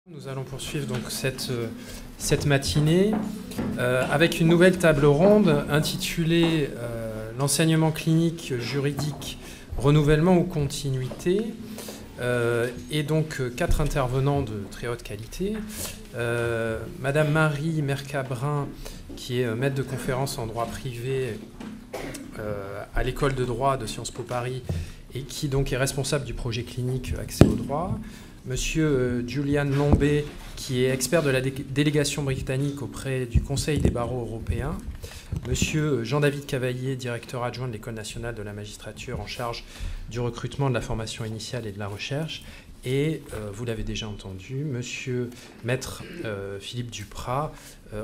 Nous allons poursuivre donc cette matinée avec une nouvelle table ronde intitulée l'enseignement clinique juridique, renouvellement ou continuité, et donc 4 intervenants de très haute qualité. Madame Marie Mercabrin, qui est maître de conférence en droit privé à l'école de droit de Sciences Po Paris et qui donc est responsable du projet clinique Accès au droit. Monsieur Julian Lombé, qui est expert de la délégation britannique auprès du Conseil des barreaux européens. Monsieur Jean-David Cavaillé, directeur adjoint de l'École nationale de la magistrature en charge du recrutement, de la formation initiale et de la recherche. Et, vous l'avez déjà entendu, monsieur maître Philippe Duprat,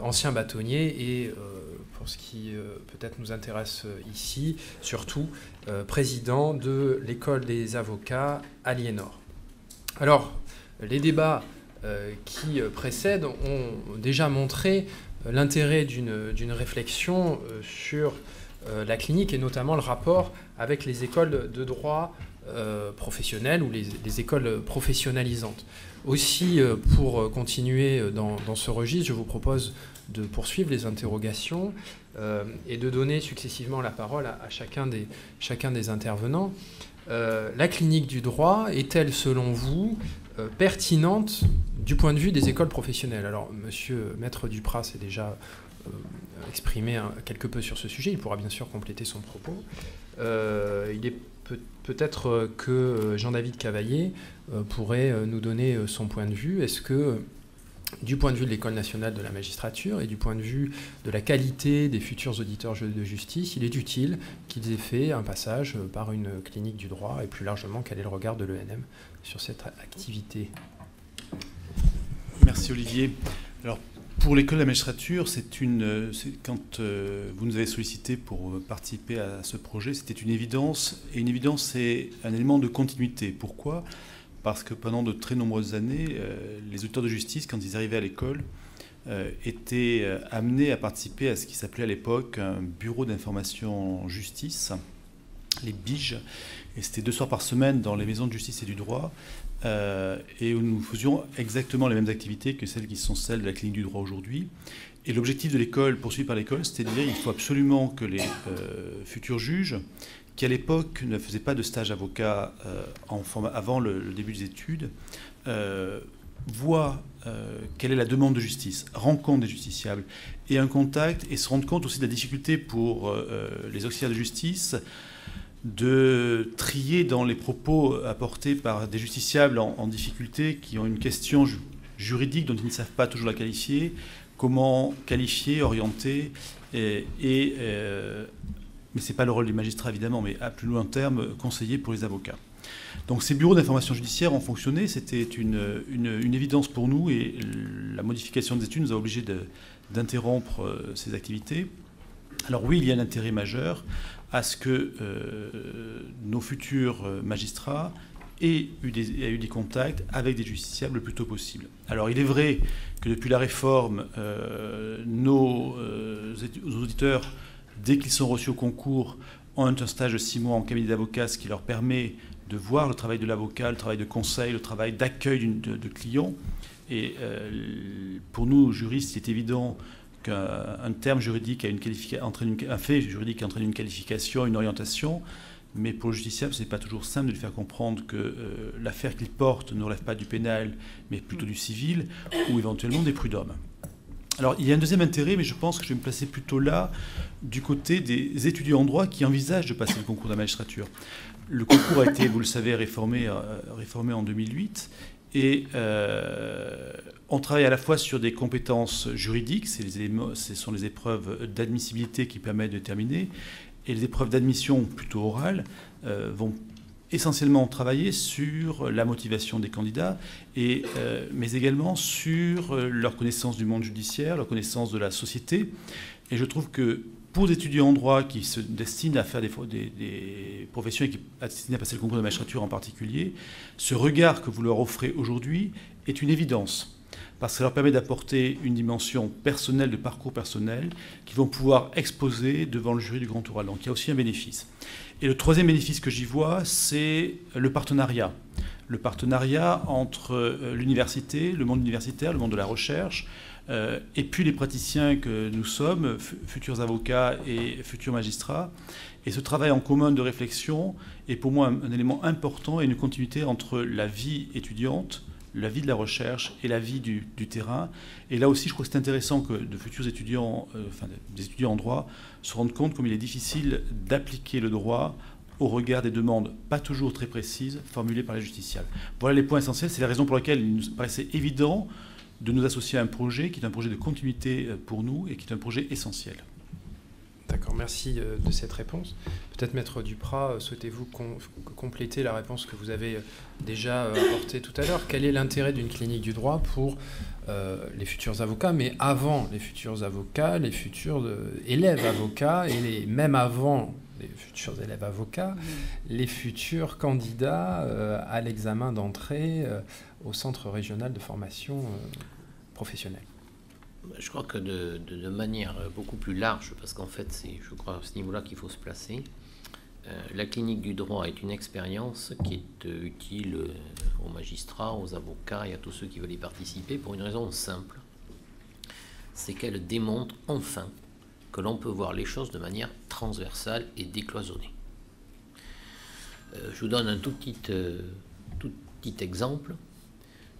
ancien bâtonnier et, pour ce qui peut-être nous intéresse ici, surtout président de l'École des avocats Aliénor. Alors, les débats qui précèdent ont déjà montré l'intérêt d'une réflexion sur la clinique et notamment le rapport avec les écoles de droit professionnelles ou les écoles professionnalisantes. Aussi, pour continuer dans ce registre, je vous propose de poursuivre les interrogations et de donner successivement la parole à chacun des intervenants. La clinique du droit est-elle, selon vous, pertinente du point de vue des écoles professionnelles? Alors, monsieur Maître Duprat s'est déjà exprimé quelque peu sur ce sujet. Il pourra bien sûr compléter son propos. Il est peut-être que Jean-David Cavaillé pourrait nous donner son point de vue. Est-ce que, du point de vue de l'École nationale de la magistrature et du point de vue de la qualité des futurs auditeurs de justice, il est utile qu'ils aient fait un passage par une clinique du droit et plus largement, quel est le regard de l'ENM sur cette activité? Merci Olivier. Alors, pour l'École de la magistrature, quand vous nous avez sollicité pour participer à ce projet, c'était une évidence. Et une évidence, c'est un élément de continuité. Pourquoi ? Parce que pendant de très nombreuses années, les auditeurs de justice, quand ils arrivaient à l'école, étaient amenés à participer à ce qui s'appelait à l'époque un bureau d'information justice, les BIJ. Et c'était 2 soirs par semaine dans les maisons de justice et du droit, et où nous faisions exactement les mêmes activités que celles qui sont celles de la clinique du droit aujourd'hui. Et l'objectif de l'école, poursuivi par l'école, c'était de dire qu'il faut absolument que les futurs juges, qui à l'époque ne faisaient pas de stage avocat avant le début des études, voient quelle est la demande de justice, rencontrent des justiciables et un contact, et se rendent compte aussi de la difficulté pour les auxiliaires de justice de trier dans les propos apportés par des justiciables en difficulté qui ont une question juridique dont ils ne savent pas toujours la qualifier, comment qualifier, orienter mais ce n'est pas le rôle des magistrats, évidemment, mais à plus loin terme, conseiller pour les avocats. Donc ces bureaux d'information judiciaire ont fonctionné, c'était une évidence pour nous, et la modification des études nous a obligés d'interrompre ces activités. Alors oui, il y a un intérêt majeur à ce que nos futurs magistrats aient eu des contacts avec des justiciables le plus tôt possible. Alors il est vrai que depuis la réforme, nos auditeurs, dès qu'ils sont reçus au concours, ont un stage de 6 mois en cabinet d'avocat, ce qui leur permet de voir le travail de l'avocat, le travail de conseil, le travail d'accueil de clients. Et pour nous, juristes, il est évident qu'un terme juridique un fait juridique entraîne une qualification, une orientation, mais pour le justiciable, ce n'est pas toujours simple de lui faire comprendre que l'affaire qu'il porte ne relève pas du pénal, mais plutôt du civil, ou éventuellement des prud'hommes. Alors, il y a un deuxième intérêt, mais je pense que je vais me placer plutôt là, du côté des étudiants en droit qui envisagent de passer le concours de la magistrature. Le concours a été, vous le savez, réformé en 2008, et on travaille à la fois sur des compétences juridiques, ce sont les épreuves d'admissibilité qui permettent de déterminer, et les épreuves d'admission plutôt orales vont essentiellement travailler sur la motivation des candidats, mais également sur leur connaissance du monde judiciaire, leur connaissance de la société. Et je trouve que pour des étudiants en droit qui se destinent à faire des professions et qui sont destinés à passer le concours de magistrature en particulier, ce regard que vous leur offrez aujourd'hui est une évidence, parce que ça leur permet d'apporter une dimension personnelle, de parcours personnel, qu'ils vont pouvoir exposer devant le jury du grand oral. Donc il y a aussi un bénéfice. Et le troisième bénéfice que j'y vois, c'est le partenariat. le partenariat entre l'université, le monde universitaire, le monde de la recherche, et puis les praticiens que nous sommes, futurs avocats et futurs magistrats. Et ce travail en commun de réflexion est pour moi un élément important et une continuité entre la vie étudiante, la vie de la recherche et la vie du terrain. Et là aussi, je crois que c'est intéressant que de futurs étudiants, des étudiants en droit, se rendent compte comme il est difficile d'appliquer le droit au regard des demandes pas toujours très précises formulées par les justiciables. Voilà les points essentiels. C'est la raison pour laquelle il nous paraissait évident de nous associer à un projet qui est un projet de continuité pour nous et qui est un projet essentiel. D'accord, merci de cette réponse. Peut-être Maître Duprat, souhaitez-vous compléter la réponse que vous avez déjà apportée tout à l'heure? Quel est l'intérêt d'une clinique du droit pour les futurs avocats, mais avant les futurs avocats, les futurs élèves avocats, et même avant les futurs élèves avocats, les futurs candidats à l'examen d'entrée au Centre régional de formation professionnelle? Je crois que de manière beaucoup plus large, parce qu'en fait, c'est, je crois, à ce niveau-là qu'il faut se placer. La clinique du droit est une expérience qui est utile aux magistrats, aux avocats et à tous ceux qui veulent y participer pour une raison simple. C'est qu'elle démontre enfin que l'on peut voir les choses de manière transversale et décloisonnée. Je vous donne un tout petit exemple.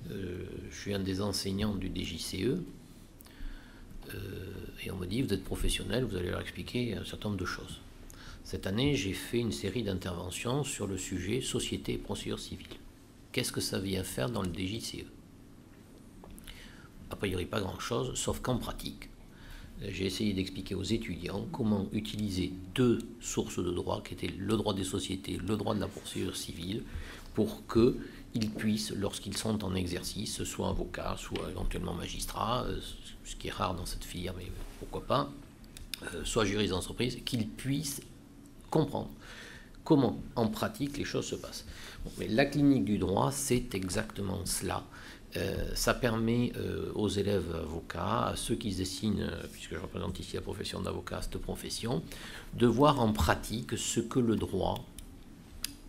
Je suis un des enseignants du DJCE. Et on me dit, vous êtes professionnel, vous allez leur expliquer un certain nombre de choses. Cette année, j'ai fait une série d'interventions sur le sujet société et procédure civile. Qu'est-ce que ça vient faire dans le DJCE? A priori, pas grand-chose, sauf qu'en pratique, j'ai essayé d'expliquer aux étudiants comment utiliser deux sources de droit, qui étaient le droit des sociétés, le droit de la procédure civile, pour qu'ils puissent, lorsqu'ils sont en exercice, soit avocats, soit éventuellement magistrats, ce qui est rare dans cette filière, mais pourquoi pas, soit juristes d'entreprise, qu'ils puissent comprendre comment, en pratique, les choses se passent. Bon, mais la clinique du droit, c'est exactement cela. Ça permet aux élèves avocats, à ceux qui se dessinent, puisque je représente ici la profession d'avocat, cette profession, de voir en pratique ce que le droit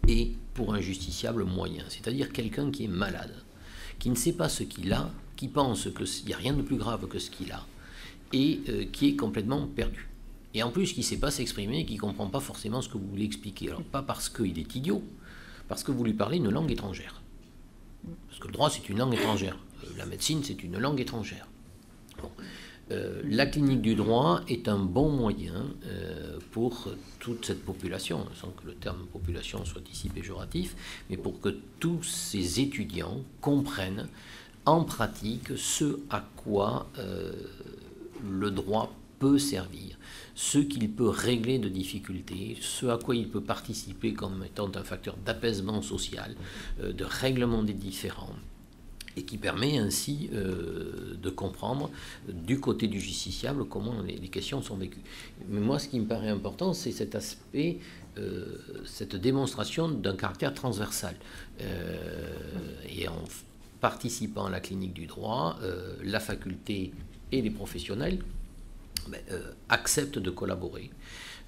est pour un justiciable moyen, c'est-à-dire quelqu'un qui est malade, qui ne sait pas ce qu'il a, qui pense qu'il n'y a rien de plus grave que ce qu'il a, et qui est complètement perdu. Et en plus, qui ne sait pas s'exprimer et qui ne comprend pas forcément ce que vous voulez expliquer. Alors, pas parce qu'il est idiot, parce que vous lui parlez une langue étrangère. Parce que le droit, c'est une langue étrangère. La médecine, c'est une langue étrangère. Bon. La clinique du droit est un bon moyen pour toute cette population, sans que le terme population soit ici péjoratif, mais pour que tous ces étudiants comprennent en pratique ce à quoi le droit peut servir, ce qu'il peut régler de difficultés, ce à quoi il peut participer comme étant un facteur d'apaisement social, de règlement des différends, et qui permet ainsi de comprendre du côté du justiciable comment les questions sont vécues. Mais moi, ce qui me paraît important, c'est cet aspect, cette démonstration d'un caractère transversal. Et en participant à la clinique du droit, la faculté et les professionnels acceptent de collaborer.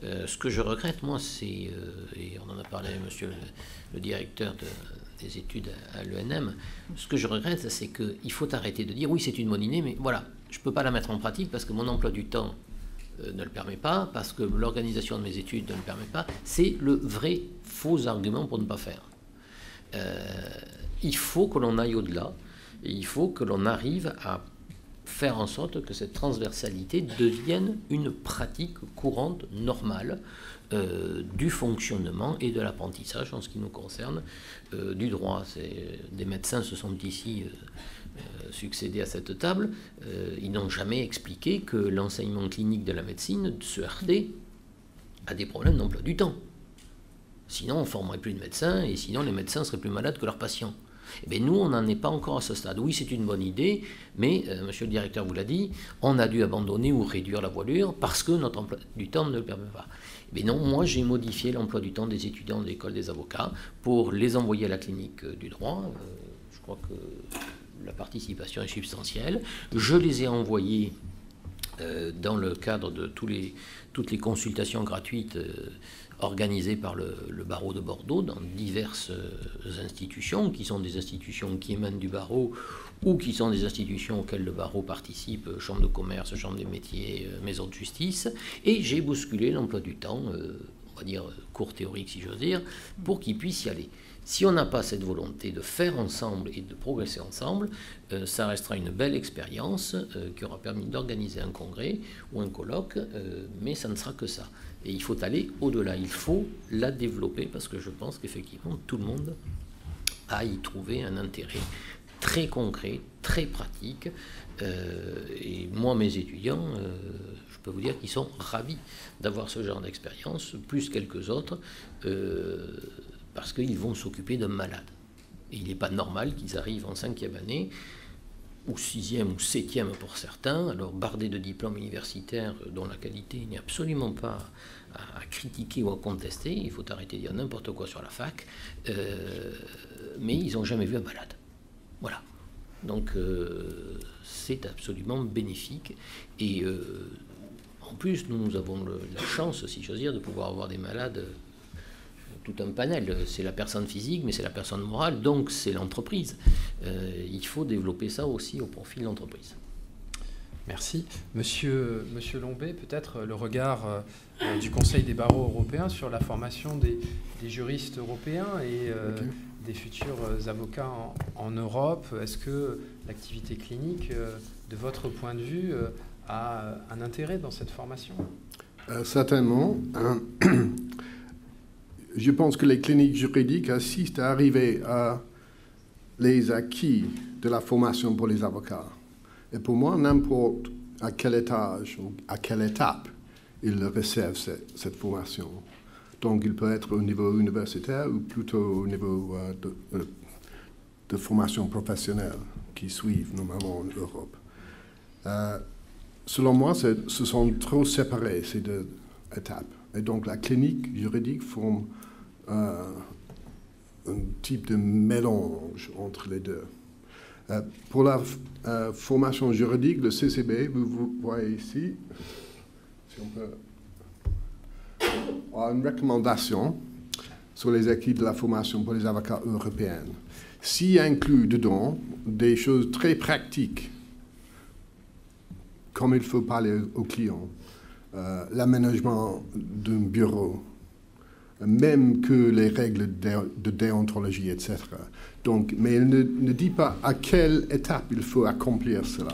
Ce que je regrette, moi, c'est, et on en a parlé avec monsieur le directeur des études à l'ENM, ce que je regrette, c'est qu'il faut arrêter de dire oui, c'est une bonne idée, mais voilà, je ne peux pas la mettre en pratique parce que mon emploi du temps ne le permet pas, parce que l'organisation de mes études ne le permet pas. C'est le vrai faux argument pour ne pas faire. Il faut que l'on aille au-delà, et il faut que l'on arrive à faire en sorte que cette transversalité devienne une pratique courante, normale, du fonctionnement et de l'apprentissage en ce qui nous concerne du droit. Des médecins se sont ici succédés à cette table. Ils n'ont jamais expliqué que l'enseignement clinique de la médecine se heurtait à des problèmes d'emploi du temps. Sinon, on ne formerait plus de médecins et sinon les médecins seraient plus malades que leurs patients. Eh bien, nous, on n'en est pas encore à ce stade. Oui, c'est une bonne idée, mais, monsieur le directeur vous l'a dit, on a dû abandonner ou réduire la voilure parce que notre emploi du temps ne le permet pas. Mais non, moi, j'ai modifié l'emploi du temps des étudiants de l'école des avocats pour les envoyer à la clinique du droit. Je crois que la participation est substantielle. Je les ai envoyés dans le cadre de toutes les consultations gratuites organisées par le barreau de Bordeaux dans diverses institutions, qui sont des institutions qui émanent du barreau ou qui sont des institutions auxquelles le barreau participe, chambre de commerce, chambre des métiers, maison de justice, et j'ai bousculé l'emploi du temps, on va dire cours théorique si j'ose dire, pour qu'ils puissent y aller. Si on n'a pas cette volonté de faire ensemble et de progresser ensemble, ça restera une belle expérience qui aura permis d'organiser un congrès ou un colloque, mais ça ne sera que ça. Et il faut aller au-delà, il faut la développer, parce que je pense qu'effectivement, tout le monde a y trouvé un intérêt très concret, très pratique. Et moi, mes étudiants, je peux vous dire qu'ils sont ravis d'avoir ce genre d'expérience, plus quelques autres, parce qu'ils vont s'occuper d'un malade. Et il n'est pas normal qu'ils arrivent en 5e année, ou 6e ou 7e pour certains, alors bardés de diplômes universitaires dont la qualité n'est absolument pas à critiquer ou à contester, il faut arrêter de dire n'importe quoi sur la fac, mais ils n'ont jamais vu un malade. Voilà. Donc c'est absolument bénéfique. Et en plus, nous avons la chance, si j'ose dire, de pouvoir avoir des malades, tout un panel. C'est la personne physique, mais c'est la personne morale, donc c'est l'entreprise. Il faut développer ça aussi au profit de l'entreprise. Merci. Monsieur Lombé, peut-être le regard du Conseil des barreaux européens sur la formation des juristes européens et des futurs avocats en Europe. Est-ce que l'activité clinique, de votre point de vue, a un intérêt dans cette formation ? Certainement. Je pense que les cliniques juridiques assistent à arriver à les acquis de la formation pour les avocats. Et pour moi, n'importe à quel étage ou à quelle étape ils reçoivent cette formation. Donc, il peut être au niveau universitaire ou plutôt au niveau de formation professionnelle qui suivent normalement en Europe. Selon moi, ce sont trop séparés, ces deux étapes. Et donc, la clinique juridique forme un type de mélange entre les deux. Pour la formation juridique, le CCB, vous voyez ici, si on peut, a une recommandation sur les acquis de la formation pour les avocats européens. S'y inclut dedans des choses très pratiques, comme il faut parler aux clients, l'aménagement d'un bureau, même que les règles de déontologie, etc. Donc, mais elle ne dit pas à quelle étape il faut accomplir cela.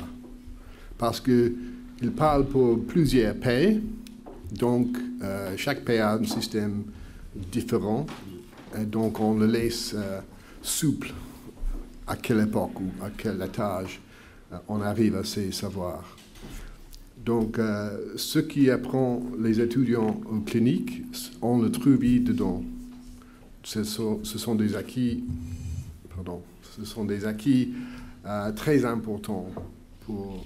Parce qu'il parle pour plusieurs pays, donc chaque pays a un système différent, et donc on le laisse souple à quelle époque ou à quel étage on arrive à ces savoirs. Donc, ce qui apprend les étudiants aux cliniques, on le trouve dedans. Ce sont des acquis, très importants pour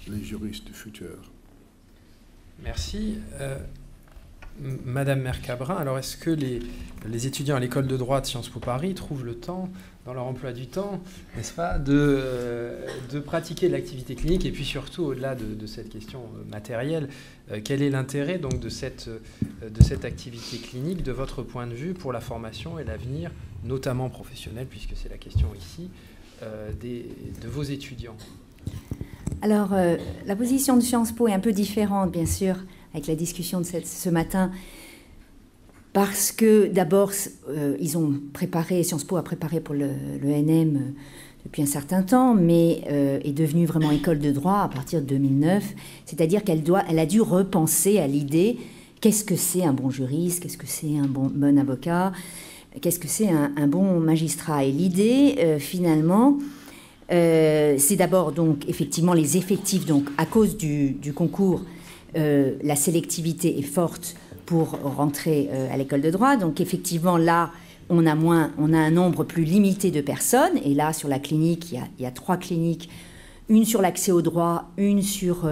les juristes du futur. Merci. Madame Mercabrin, alors est-ce que les étudiants à l'école de droit de Sciences Po Paris trouvent le temps, dans leur emploi du temps, n'est-ce pas, de pratiquer l'activité clinique, et puis surtout, au-delà de cette question matérielle, quel est l'intérêt donc de cette activité clinique, de votre point de vue, pour la formation et l'avenir, notamment professionnel, puisque c'est la question ici, de vos étudiants? Alors, la position de Sciences Po est un peu différente, bien sûr, avec la discussion de ce matin, parce que d'abord, ils ont préparé, Sciences Po a préparé pour le NM depuis un certain temps, mais est devenue vraiment école de droit à partir de 2009, c'est-à-dire elle a dû repenser à l'idée qu'est-ce que c'est un bon juriste, qu'est-ce que c'est un bon avocat, qu'est-ce que c'est un bon magistrat. Et l'idée, finalement, c'est d'abord donc effectivement les effectifs, donc à cause du concours, la sélectivité est forte pour rentrer à l'école de droit. Donc effectivement là, on a un nombre plus limité de personnes. Et là, sur la clinique, il y a 3 cliniques, une sur l'accès au droit, une sur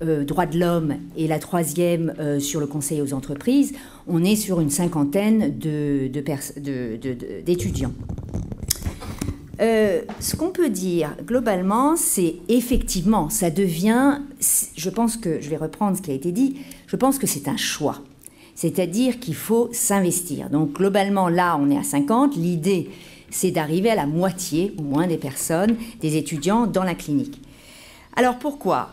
droit de l'homme et la 3e sur le conseil aux entreprises. On est sur une 50aine d'étudiants. Ce qu'on peut dire globalement, c'est effectivement, ça devient, je pense que, je vais reprendre ce qui a été dit, je pense que c'est un choix. C'est-à-dire qu'il faut s'investir. Donc globalement, là, on est à 50. L'idée, c'est d'arriver à la moitié, au moins, des personnes, des étudiants dans la clinique. Alors pourquoi ?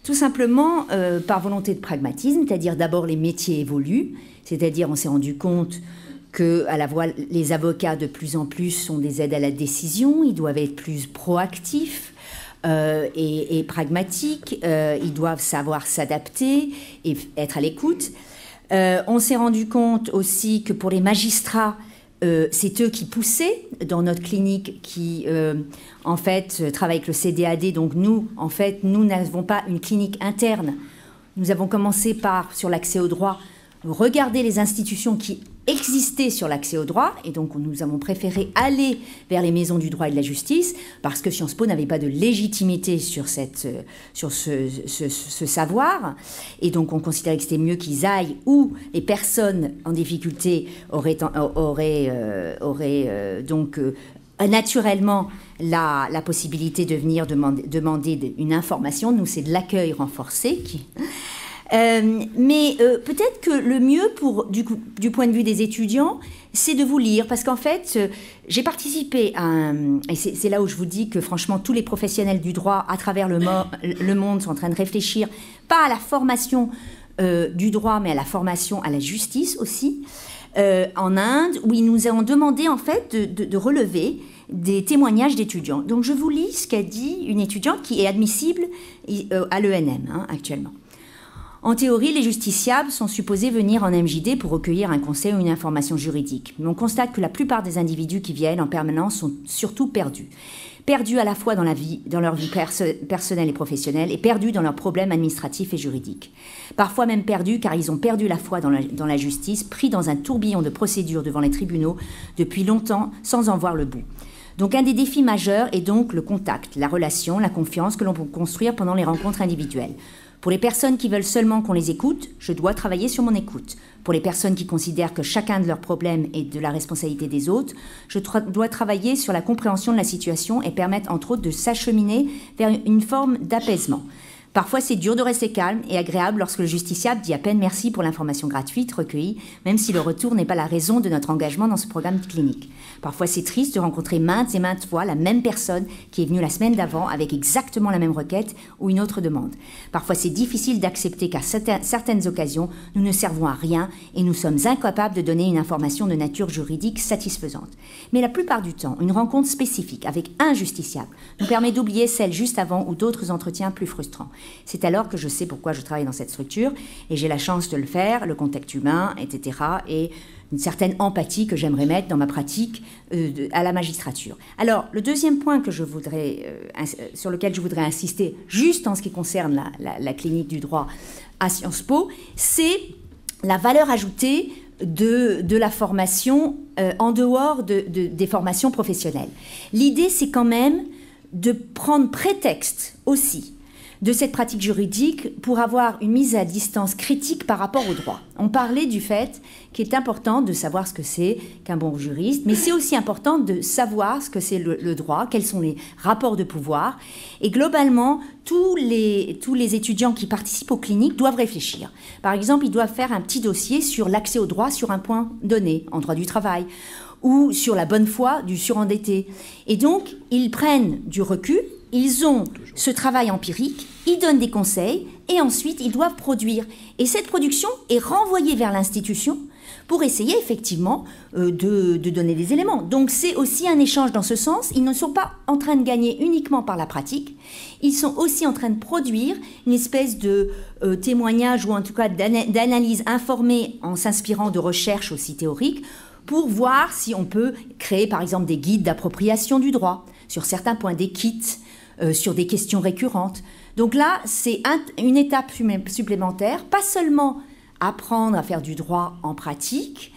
Tout simplement par volonté de pragmatisme, c'est-à-dire d'abord les métiers évoluent, c'est-à-dire on s'est rendu compte que les avocats de plus en plus sont des aides à la décision, ils doivent être plus proactifs et pragmatiques, ils doivent savoir s'adapter et être à l'écoute. On s'est rendu compte aussi que pour les magistrats, c'est eux qui poussaient dans notre clinique qui, en fait, travaille avec le CDAD. Donc nous, en fait, nous n'avons pas une clinique interne. Nous avons commencé sur l'accès au droit, regarder les institutions qui existaient sur l'accès au droit, et donc nous avons préféré aller vers les maisons du droit et de la justice, parce que Sciences Po n'avait pas de légitimité sur ce savoir, et donc on considérait que c'était mieux qu'ils aillent où les personnes en difficulté auraient naturellement la possibilité de venir demander une information. Nous, c'est de l'accueil renforcé mais peut-être que le mieux du point de vue des étudiants, c'est de vous lire, parce qu'en fait, j'ai participé et c'est là où je vous dis que franchement, tous les professionnels du droit à travers le monde sont en train de réfléchir, pas à la formation du droit, mais à la formation à la justice aussi, en Inde, où ils nous ont demandé en fait de relever des témoignages d'étudiants. Donc je vous lis ce qu'a dit une étudiante qui est admissible à l'ENM actuellement. En théorie, les justiciables sont supposés venir en MJD pour recueillir un conseil ou une information juridique. Mais on constate que la plupart des individus qui viennent en permanence sont surtout perdus. Perdus à la fois dans leur vie personnelle et professionnelle, et perdus dans leurs problèmes administratifs et juridiques. Parfois même perdus car ils ont perdu la foi dans la justice, pris dans un tourbillon de procédures devant les tribunaux depuis longtemps sans en voir le bout. Donc un des défis majeurs est donc le contact, la relation, la confiance que l'on peut construire pendant les rencontres individuelles. Pour les personnes qui veulent seulement qu'on les écoute, je dois travailler sur mon écoute. Pour les personnes qui considèrent que chacun de leurs problèmes est de la responsabilité des autres, je dois travailler sur la compréhension de la situation et permettre entre autres de s'acheminer vers une forme d'apaisement. Parfois, c'est dur de rester calme et agréable lorsque le justiciable dit à peine merci pour l'information gratuite recueillie, même si le retour n'est pas la raison de notre engagement dans ce programme clinique. Parfois, c'est triste de rencontrer maintes et maintes fois la même personne qui est venue la semaine d'avant avec exactement la même requête ou une autre demande. Parfois, c'est difficile d'accepter qu'à certaines occasions, nous ne servons à rien et nous sommes incapables de donner une information de nature juridique satisfaisante. Mais la plupart du temps, une rencontre spécifique avec un justiciable nous permet d'oublier celle juste avant ou d'autres entretiens plus frustrants. C'est alors que je sais pourquoi je travaille dans cette structure et j'ai la chance de le faire, le contact humain, etc. et une certaine empathie que j'aimerais mettre dans ma pratique à la magistrature. Alors, le deuxième point que sur lequel je voudrais insister, juste en ce qui concerne la clinique du droit à Sciences Po, c'est la valeur ajoutée de la formation en dehors des formations professionnelles. L'idée, c'est quand même de prendre prétexte aussi de cette pratique juridique pour avoir une mise à distance critique par rapport au droit. On parlait du fait qu'il est important de savoir ce que c'est qu'un bon juriste, mais c'est aussi important de savoir ce que c'est le droit, quels sont les rapports de pouvoir. Et globalement, tous les étudiants qui participent aux cliniques doivent réfléchir. Par exemple, ils doivent faire un petit dossier sur l'accès au droit sur un point donné, en droit du travail, ou sur la bonne foi du surendetté. Et donc, ils prennent du recul, ils ont ce travail empirique, ils donnent des conseils et ensuite ils doivent produire. Et cette production est renvoyée vers l'institution pour essayer effectivement de donner des éléments. Donc c'est aussi un échange dans ce sens. Ils ne sont pas en train de gagner uniquement par la pratique, ils sont aussi en train de produire une espèce de témoignage ou en tout cas d'analyse informée en s'inspirant de recherches aussi théoriques pour voir si on peut créer par exemple des guides d'appropriation du droit sur certains points, des kits sur des questions récurrentes. Donc là, c'est une étape supplémentaire, pas seulement apprendre à faire du droit en pratique,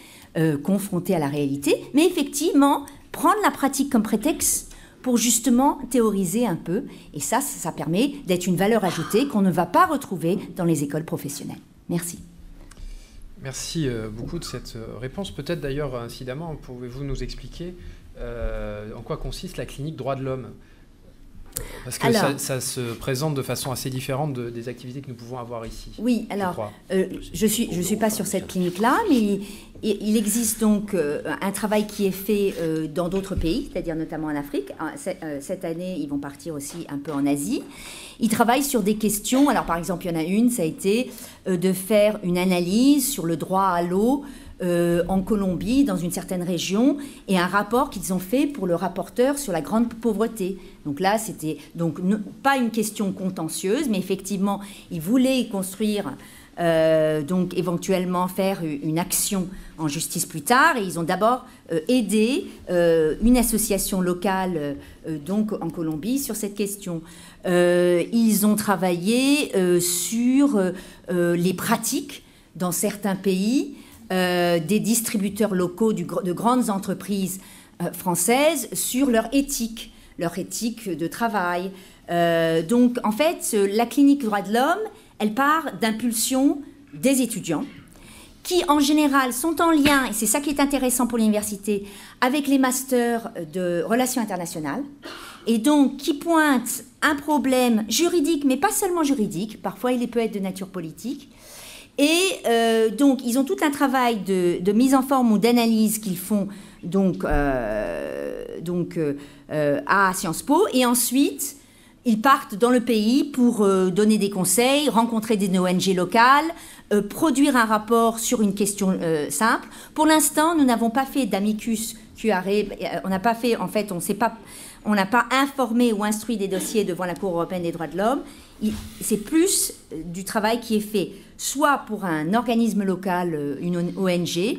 confronté à la réalité, mais effectivement prendre la pratique comme prétexte pour justement théoriser un peu. Et ça permet d'être une valeur ajoutée qu'on ne va pas retrouver dans les écoles professionnelles. Merci. Merci beaucoup de cette réponse. Peut-être d'ailleurs, incidemment, pouvez-vous nous expliquer en quoi consiste la clinique droits de l'homme? Parce que ça se présente de façon assez différente des activités que nous pouvons avoir ici. Oui, alors, je suis pas sur cette clinique-là, mais il existe donc un travail qui est fait dans d'autres pays, c'est-à-dire notamment en Afrique. Cette année, ils vont partir aussi un peu en Asie. Ils travaillent sur des questions. Alors, par exemple, il y en a une, ça a été de faire une analyse sur le droit à l'eau en Colombie, dans une certaine région, et un rapport qu'ils ont fait pour le rapporteur sur la grande pauvreté. Donc là, c'était pas une question contentieuse, mais effectivement, ils voulaient construire, donc éventuellement faire une action en justice plus tard, et ils ont d'abord aidé une association locale donc en Colombie sur cette question. Ils ont travaillé sur les pratiques dans certains pays des distributeurs locaux de grandes entreprises françaises sur leur éthique de travail. Donc, en fait, la clinique droits de l'homme, elle part d'impulsions des étudiants qui, en général, sont en lien, et c'est ça qui est intéressant pour l'université, avec les masters de relations internationales, et donc qui pointent un problème juridique, mais pas seulement juridique, parfois il peut être de nature politique. Et donc, ils ont tout un travail de mise en forme ou d'analyse qu'ils font à Sciences Po. Et ensuite, ils partent dans le pays pour donner des conseils, rencontrer des ONG locales, produire un rapport sur une question simple. Pour l'instant, nous n'avons pas fait d'amicus curiae. On n'a pas fait, en fait, on n'a pas informé ou instruit des dossiers devant la Cour européenne des droits de l'homme. C'est plus du travail qui est fait soit pour un organisme local, une ONG,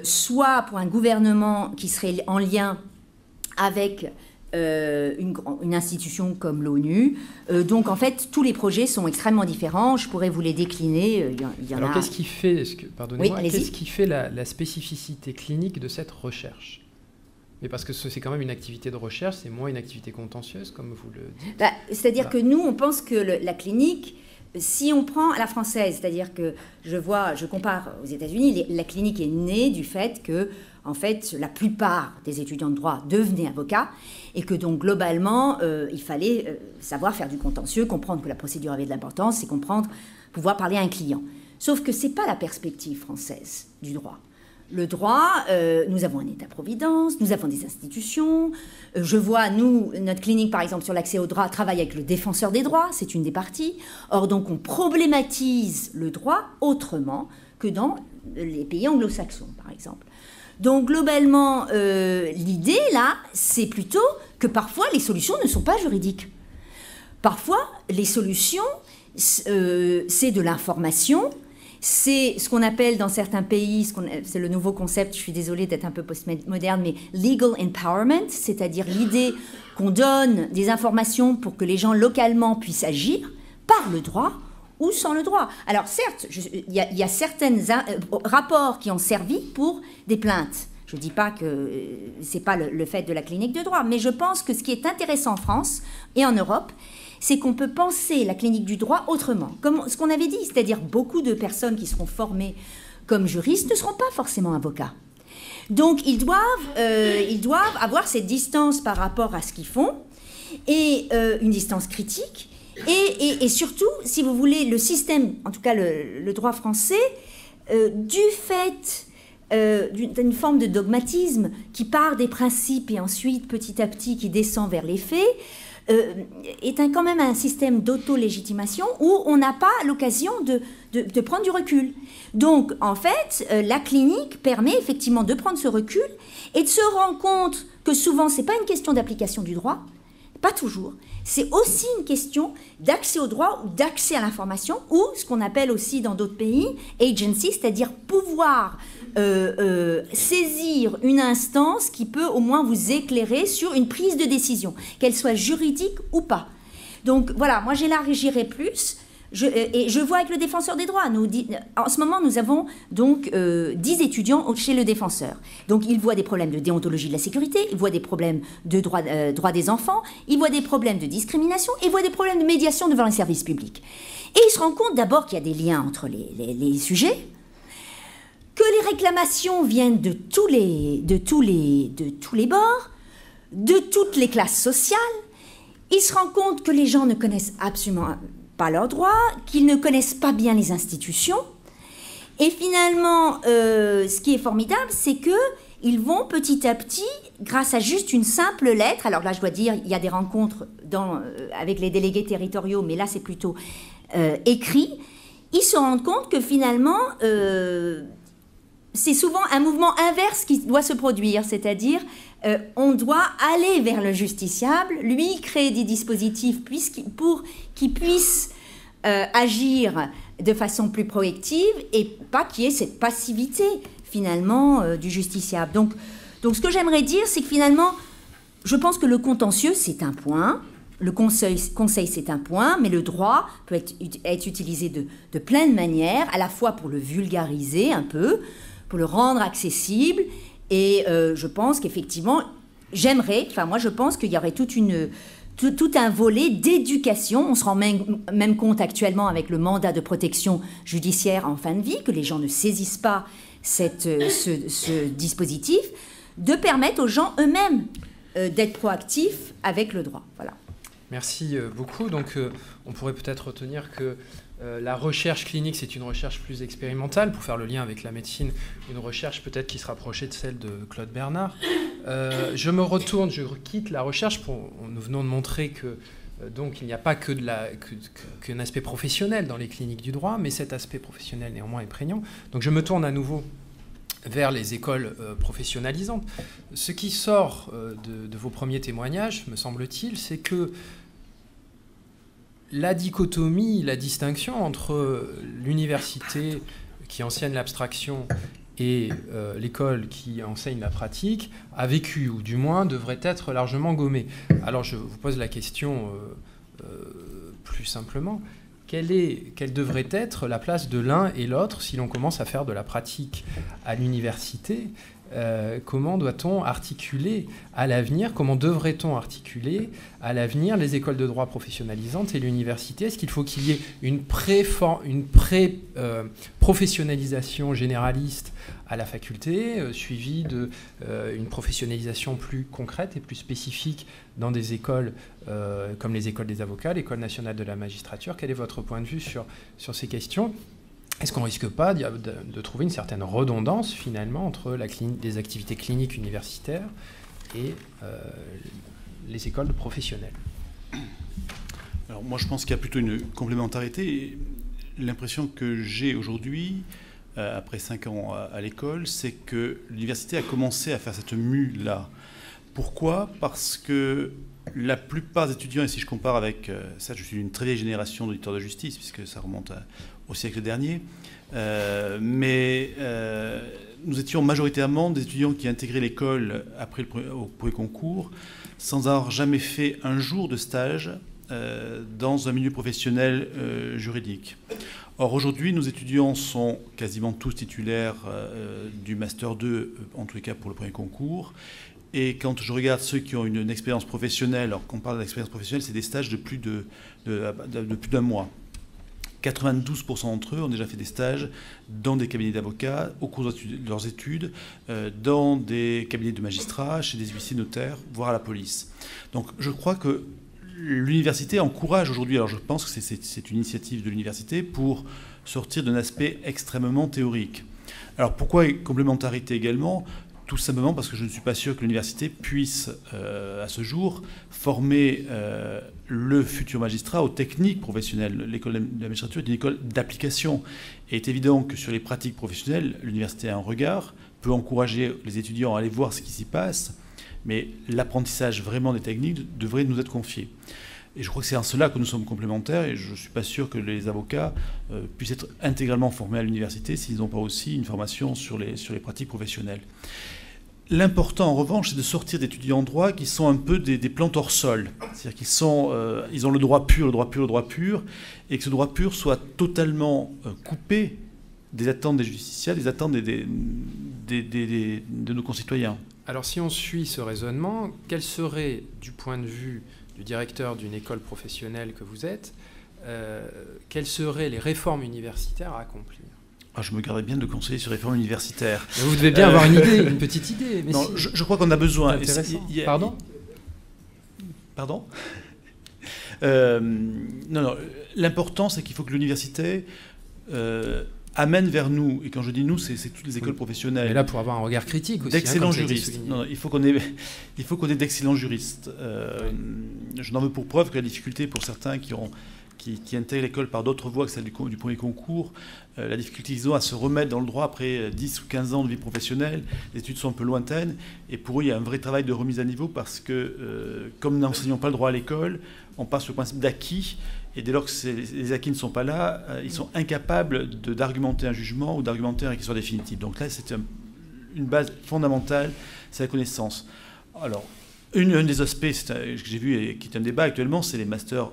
soit pour un gouvernement qui serait en lien avec une institution comme l'ONU. Donc en fait, tous les projets sont extrêmement différents. Je pourrais vous les décliner. Alors qu'est-ce qui fait, pardonnez-moi, oui, qu'est-ce qui fait la spécificité clinique de cette recherche? Mais parce que c'est quand même une activité de recherche, c'est moins une activité contentieuse, comme vous le dites. C'est-à-dire que nous, on pense que la clinique, si on prend à la française, c'est-à-dire que je compare aux États-Unis, la clinique est née du fait que, en fait, la plupart des étudiants de droit devenaient avocats et que donc globalement, il fallait savoir faire du contentieux, comprendre que la procédure avait de l'importance, c'est pouvoir parler à un client. Sauf que c'est pas la perspective française du droit. Le droit, nous avons un État-providence, nous avons des institutions. Je vois, notre clinique, par exemple, sur l'accès au droit, travaille avec le défenseur des droits, c'est une des parties. Or, donc, on problématise le droit autrement que dans les pays anglo-saxons, par exemple. Donc, globalement, l'idée, là, c'est plutôt que parfois, les solutions ne sont pas juridiques. Parfois, les solutions, c'est de l'information. C'est ce qu'on appelle dans certains pays, c'est le nouveau concept, je suis désolée d'être un peu postmoderne, mais legal empowerment, c'est-à-dire l'idée qu'on donne des informations pour que les gens localement puissent agir par le droit ou sans le droit. Alors certes, il y a certains rapports qui ont servi pour des plaintes. Je ne dis pas que ce n'est pas le fait de la clinique de droit, mais je pense que ce qui est intéressant en France et en Europe, c'est qu'on peut penser la clinique du droit autrement. Comme ce qu'on avait dit, c'est-à-dire beaucoup de personnes qui seront formées comme juristes ne seront pas forcément avocats. Donc ils doivent avoir cette distance par rapport à ce qu'ils font, et une distance critique, et surtout, si vous voulez, le système, en tout cas le droit français, du fait d'une forme de dogmatisme qui part des principes et ensuite, petit à petit, qui descend vers les faits, est quand même un système d'auto-légitimation où on n'a pas l'occasion de prendre du recul. Donc, en fait, la clinique permet effectivement de prendre ce recul et de se rendre compte que souvent, ce n'est pas une question d'application du droit, pas toujours. C'est aussi une question d'accès au droit ou d'accès à l'information, ou ce qu'on appelle aussi dans d'autres pays, agency, c'est-à-dire pouvoir saisir une instance qui peut au moins vous éclairer sur une prise de décision, qu'elle soit juridique ou pas. Donc voilà, moi j'élargirais plus. Et je vois avec le défenseur des droits. En ce moment, nous avons donc 10 étudiants chez le défenseur. Donc, ils voient des problèmes de déontologie de la sécurité, ils voient des problèmes de droit des enfants, ils voient des problèmes de discrimination, ils voient des problèmes de médiation devant les services publics. Et ils se rendent compte d'abord qu'il y a des liens entre les sujets. que les réclamations viennent de tous les bords, de toutes les classes sociales. Il se rend compte que les gens ne connaissent absolument pas leurs droits, qu'ils ne connaissent pas bien les institutions. Et finalement, ce qui est formidable, c'est qu'ils vont petit à petit, grâce à juste une simple lettre, alors là je dois dire, il y a des rencontres avec les délégués territoriaux, mais là c'est plutôt écrit, ils se rendent compte que finalement, c'est souvent un mouvement inverse qui doit se produire, c'est-à-dire on doit aller vers le justiciable, lui créer des dispositifs pour qu'il puisse agir de façon plus proactive et pas qu'il y ait cette passivité finalement du justiciable. Donc ce que j'aimerais dire, c'est que finalement, je pense que le contentieux, c'est un point, le conseil c'est un point, mais le droit peut être utilisé de plein de manières, à la fois pour le vulgariser un peu, pour le rendre accessible, et je pense qu'effectivement, je pense qu'il y aurait tout un volet d'éducation. On se rend même compte actuellement avec le mandat de protection judiciaire en fin de vie, que les gens ne saisissent pas ce dispositif, de permettre aux gens eux-mêmes d'être proactifs avec le droit. Voilà. Merci beaucoup. Donc, on pourrait peut-être retenir que la recherche clinique, c'est une recherche plus expérimentale, pour faire le lien avec la médecine, une recherche peut-être qui se rapprochait de celle de Claude Bernard. Je quitte la recherche. Nous venons de montrer que donc il n'y a pas qu'un aspect professionnel dans les cliniques du droit, mais cet aspect professionnel néanmoins est prégnant. Donc je me tourne à nouveau vers les écoles professionnalisantes. Ce qui sort de vos premiers témoignages, me semble-t-il, c'est que la dichotomie, la distinction entre l'université qui enseigne l'abstraction et l'école qui enseigne la pratique a vécu, ou du moins devrait être largement gommée. Alors je vous pose la question plus simplement. Quelle devrait être la place de l'un et l'autre si l'on commence à faire de la pratique à l'université? Comment doit-on articuler à l'avenir, comment devrait-on articuler à l'avenir les écoles de droit professionnalisantes et l'université? Est-ce qu'il faut qu'il y ait une pré-professionnalisation généraliste à la faculté, suivie d'une professionnalisation plus concrète et plus spécifique dans des écoles comme les écoles des avocats, l'École nationale de la magistrature? Quel est votre point de vue sur ces questions? Est-ce qu'on ne risque pas de trouver une certaine redondance, finalement, entre les activités cliniques universitaires et les écoles professionnelles? Alors moi, je pense qu'il y a plutôt une complémentarité. L'impression que j'ai aujourd'hui, après 5 ans à l'école, c'est que l'université a commencé à faire cette mue-là. Pourquoi? Parce que la plupart des étudiants, et si je compare avec ça, je suis d'une très vieille génération d'auditeurs de justice, puisque ça remonte au siècle dernier, mais nous étions majoritairement des étudiants qui intégraient l'école au premier concours sans avoir jamais fait un jour de stage dans un milieu professionnel juridique. Or, aujourd'hui, nos étudiants sont quasiment tous titulaires du Master 2, en tous les cas pour le premier concours. Et quand je regarde ceux qui ont une expérience professionnelle, alors quand on parle d'expérience professionnelle, c'est des stages de plus d'un mois. 92% d'entre eux ont déjà fait des stages dans des cabinets d'avocats, au cours de leurs études, dans des cabinets de magistrats, chez des huissiers notaires, voire à la police. Donc je crois que l'université encourage aujourd'hui, alors je pense que c'est une initiative de l'université pour sortir d'un aspect extrêmement théorique. Alors pourquoi complémentarité également ? Tout simplement parce que je ne suis pas sûr que l'université puisse, à ce jour, former le futur magistrat aux techniques professionnelles. L'école de la magistrature est une école d'application. Et il est évident que sur les pratiques professionnelles, l'université a un regard, peut encourager les étudiants à aller voir ce qui s'y passe, mais l'apprentissage vraiment des techniques devrait nous être confié. Et je crois que c'est en cela que nous sommes complémentaires, et je ne suis pas sûr que les avocats puissent être intégralement formés à l'université s'ils n'ont pas aussi une formation sur les pratiques professionnelles. L'important, en revanche, c'est de sortir d'étudiants en droit qui sont un peu des plantes hors sol. C'est-à-dire qu'ils ils ont le droit pur, et que ce droit pur soit totalement coupé des attentes des justiciables, des attentes de nos concitoyens. Alors, si on suit ce raisonnement, quel serait, du point de vue du directeur d'une école professionnelle que vous êtes, quelles seraient les réformes universitaires à accomplir? Je me garderais bien de conseiller sur les réformes universitaires. Vous devez bien avoir une idée, une petite idée. Mais non, si. je crois qu'on a besoin. Pardon ? Pardon ? Non, l'important, c'est qu'il faut que l'université amène vers nous, et quand je dis nous, c'est toutes les écoles professionnelles. Mais là, pour avoir un regard critique aussi. D'excellents juristes. Non, il faut qu'on ait d'excellents juristes. Je n'en veux pour preuve que la difficulté pour certains qui intègrent l'école par d'autres voies que celle du premier concours, la difficulté qu'ils ont à se remettre dans le droit après 10 ou 15 ans de vie professionnelle, les études sont un peu lointaines, et pour eux, il y a un vrai travail de remise à niveau parce que, comme nous n'enseignons pas le droit à l'école, on passe sur le principe d'acquis, et dès lors que les acquis ne sont pas là, ils sont incapables d'argumenter un jugement ou d'argumenter un réquisitoire définitif. Donc là, c'est une base fondamentale, c'est la connaissance. Alors, un des aspects que j'ai vu et qui est un débat actuellement, c'est les masters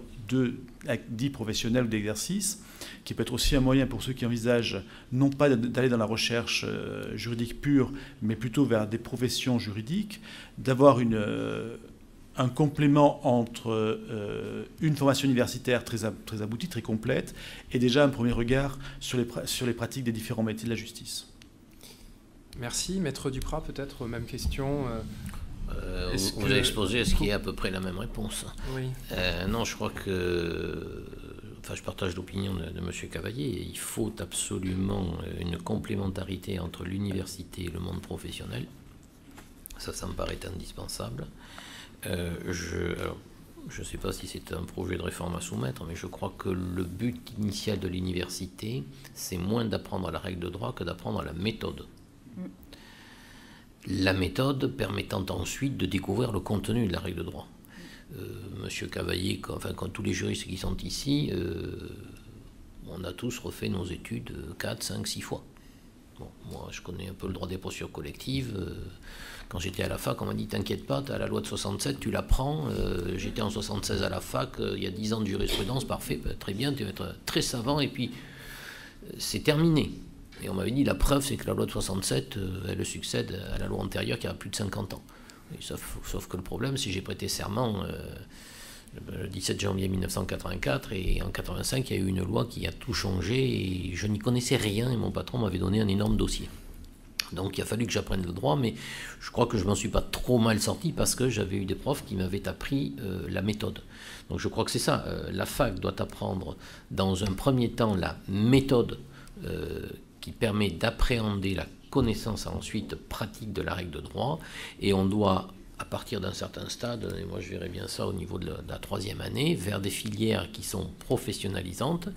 dits professionnels ou d'exercice, qui peut être aussi un moyen pour ceux qui envisagent non pas d'aller dans la recherche juridique pure, mais plutôt vers des professions juridiques, d'avoir un complément entre une formation universitaire très aboutie, très complète, et déjà un premier regard sur les pratiques des différents métiers de la justice. Merci. Maître Duprat, peut-être même question. Vous avez exposé ce qui est à peu près la même réponse. Oui. Non, je crois que... Enfin, je partage l'opinion de M. Cavaillé. Il faut absolument une complémentarité entre l'université et le monde professionnel. Ça me paraît indispensable. Je ne sais pas si c'est un projet de réforme à soumettre, mais je crois que le but initial de l'université, c'est moins d'apprendre la règle de droit que d'apprendre la méthode. La méthode permettant ensuite de découvrir le contenu de la règle de droit. Monsieur Cavaillé, quand tous les juristes qui sont ici, on a tous refait nos études 4, 5, 6 fois. Bon, moi, je connais un peu le droit des procédures collectives. Quand j'étais à la fac, on m'a dit « T'inquiète pas, tu as la loi de 67, tu l'apprends. » J'étais en 76 à la fac, il y a 10 ans de jurisprudence, parfait, très bien, tu vas être très savant, et puis c'est terminé. Et on m'avait dit, la preuve, c'est que la loi de 67, elle succède à la loi antérieure qui a plus de 50 ans. Et sauf que le problème, c'est que j'ai prêté serment le 17 janvier 1984, et en 85, il y a eu une loi qui a tout changé, et je n'y connaissais rien, et mon patron m'avait donné un énorme dossier. Donc il a fallu que j'apprenne le droit, mais je crois que je m'en suis pas trop mal sorti, parce que j'avais eu des profs qui m'avaient appris la méthode. Donc je crois que c'est ça, la fac doit apprendre dans un premier temps la méthode qui permet d'appréhender la connaissance ensuite pratique de la règle de droit, et on doit, à partir d'un certain stade, et moi je verrais bien ça au niveau de la 3e année, vers des filières qui sont professionnalisantes,